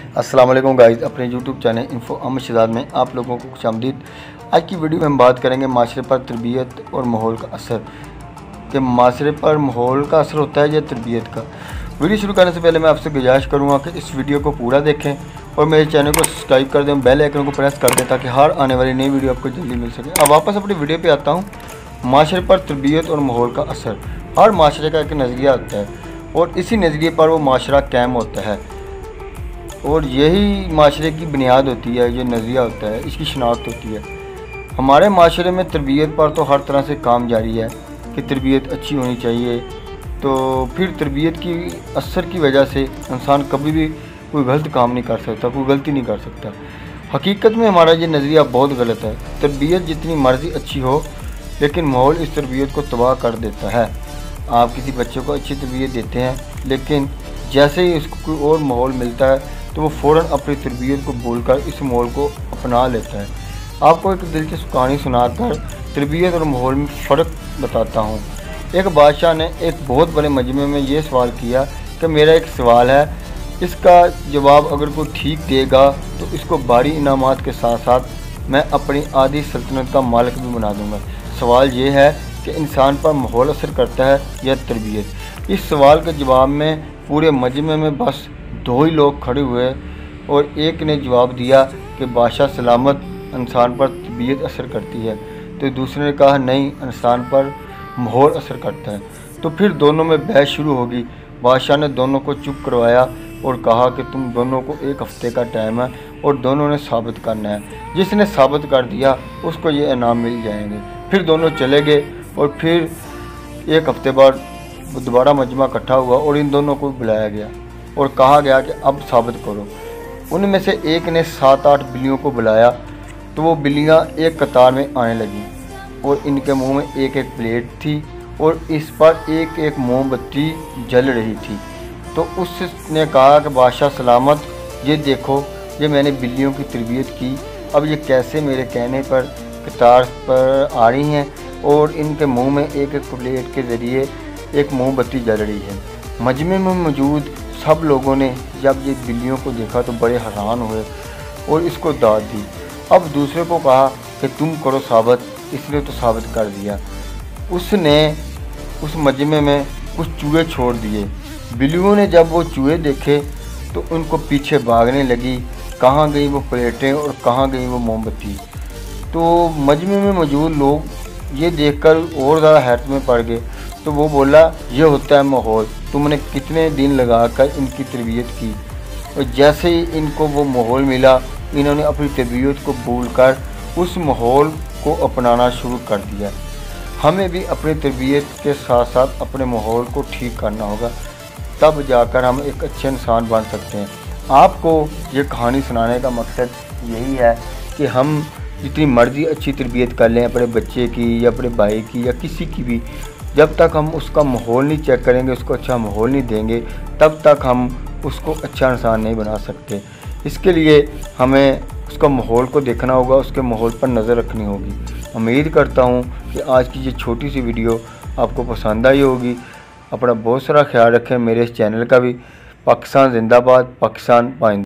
अस्सलाम वालेकुम गाइस, अपने YouTube channel info Ahmad Shahzad में आप लोगों को खुशामदीद। आज की वीडियो में हम बात करेंगे माशरे पर तरबियत और माहौल का असर, कि माशरे पर माहौल का असर होता है या तरबियत का। वीडियो शुरू करने से पहले मैं आपसे गुजारिश करूँगा कि इस वीडियो को पूरा देखें और मेरे चैनल को सब्सक्राइब कर दें, बेल आइकन को प्रेस कर दें ताकि हर आने वाली नई वीडियो आपको जल्दी मिल सके। अब वापस अपनी वीडियो पर आता हूँ। माशरे पर तरबियत और माहौल का असर। हर माशरे का एक नज़रिया होता है और इसी नज़रिए पर वो माशरा कायम होता है और यही माशरे की बुनियाद होती है। जो नज़रिया होता है इसकी शनाख्त होती है। हमारे माशरे में तरबियत पर तो हर तरह से काम जारी है कि तरबियत अच्छी होनी चाहिए, तो फिर तरबियत की असर की वजह से इंसान कभी भी कोई गलत काम नहीं कर सकता, कोई गलती नहीं कर सकता। हकीकत में हमारा ये नज़रिया बहुत गलत है। तरबियत जितनी मर्ज़ी अच्छी हो लेकिन माहौल इस तरबियत को तबाह कर देता है। आप किसी बच्चे को अच्छी तरबियत देते हैं लेकिन जैसे ही उसको कोई और माहौल मिलता है तो वो फ़ौरन अपनी तरबियत को भूलकर इस माहौल को अपना लेता है। आपको एक दिलचस्प कहानी सुनाकर तरबियत और माहौल में फ़र्क बताता हूँ। एक बादशाह ने एक बहुत बड़े मजमे में ये सवाल किया कि मेरा एक सवाल है, इसका जवाब अगर कोई ठीक देगा तो इसको भारी इनामात के साथ साथ मैं अपनी आधी सल्तनत का मालिक भी बना दूँगा। सवाल ये है कि इंसान पर माहौल असर करता है या तरबियत। इस सवाल के जवाब में पूरे मजमे में बस दो ही लोग खड़े हुए और एक ने जवाब दिया कि बादशाह सलामत, इंसान पर तरबियत असर करती है, तो दूसरे ने कहा नहीं, इंसान पर माहौल असर करता है। तो फिर दोनों में बहस शुरू होगी। बादशाह ने दोनों को चुप करवाया और कहा कि तुम दोनों को एक हफ्ते का टाइम है और दोनों ने साबित करना है। जिसने साबित कर दिया उसको ये इनाम मिल जाएंगे। फिर दोनों चले गए और फिर एक हफ्ते बाद दोबारा मजमा इकट्ठा हुआ और इन दोनों को बुलाया गया और कहा गया कि अब साबित करो। उनमें से एक ने 7-8 बिल्लियों को बुलाया तो वो बिल्लियाँ एक कतार में आने लगीं और इनके मुंह में एक एक प्लेट थी और इस पर एक एक मोमबत्ती जल रही थी। तो उसने कहा कि बादशाह सलामत, ये देखो, ये मैंने बिल्लियों की तरबियत की, अब ये कैसे मेरे कहने पर कतार पर आ रही हैं और इनके मुंह में एक एक प्लेट के ज़रिए एक मोमबत्ती जल रही है। मजमे में मौजूद सब लोगों ने जब ये बिल्लियों को देखा तो बड़े हैरान हुए और इसको दाद दी। अब दूसरे को कहा कि तुम करो साबित, इसने तो साबित कर दिया। उसने उस मजमे में कुछ चूहे छोड़ दिए। बिल्लियों ने जब वो चूहे देखे तो उनको पीछे भागने लगी, कहाँ गई वो प्लेटें और कहाँ गई वो मोमबत्ती। तो मजमे में मौजूद लोग ये देखकर और ज़्यादा हैरत में पड़ गए। तो वो बोला, ये होता है माहौल, तुमने कितने दिन लगाकर इनकी तरबियत की और जैसे ही इनको वो माहौल मिला इन्होंने अपनी तरबियत को भूलकर उस माहौल को अपनाना शुरू कर दिया। हमें भी अपनी तरबियत के साथ साथ अपने माहौल को ठीक करना होगा, तब जाकर हम एक अच्छे इंसान बन सकते हैं। आपको ये कहानी सुनाने का मकसद यही है कि हम जितनी मर्ज़ी अच्छी तरबियत कर लें अपने बच्चे की या अपने भाई की या किसी की भी, जब तक हम उसका माहौल नहीं चेक करेंगे, उसको अच्छा माहौल नहीं देंगे, तब तक हम उसको अच्छा इंसान नहीं बना सकते। इसके लिए हमें उसका माहौल को देखना होगा, उसके माहौल पर नज़र रखनी होगी। उम्मीद करता हूँ कि आज की ये छोटी सी वीडियो आपको पसंद आई होगी। अपना बहुत सारा ख्याल रखें। मेरे इस चैनल का भी। पाकिस्तान जिंदाबाद, पाकिस्तान पाइंदा।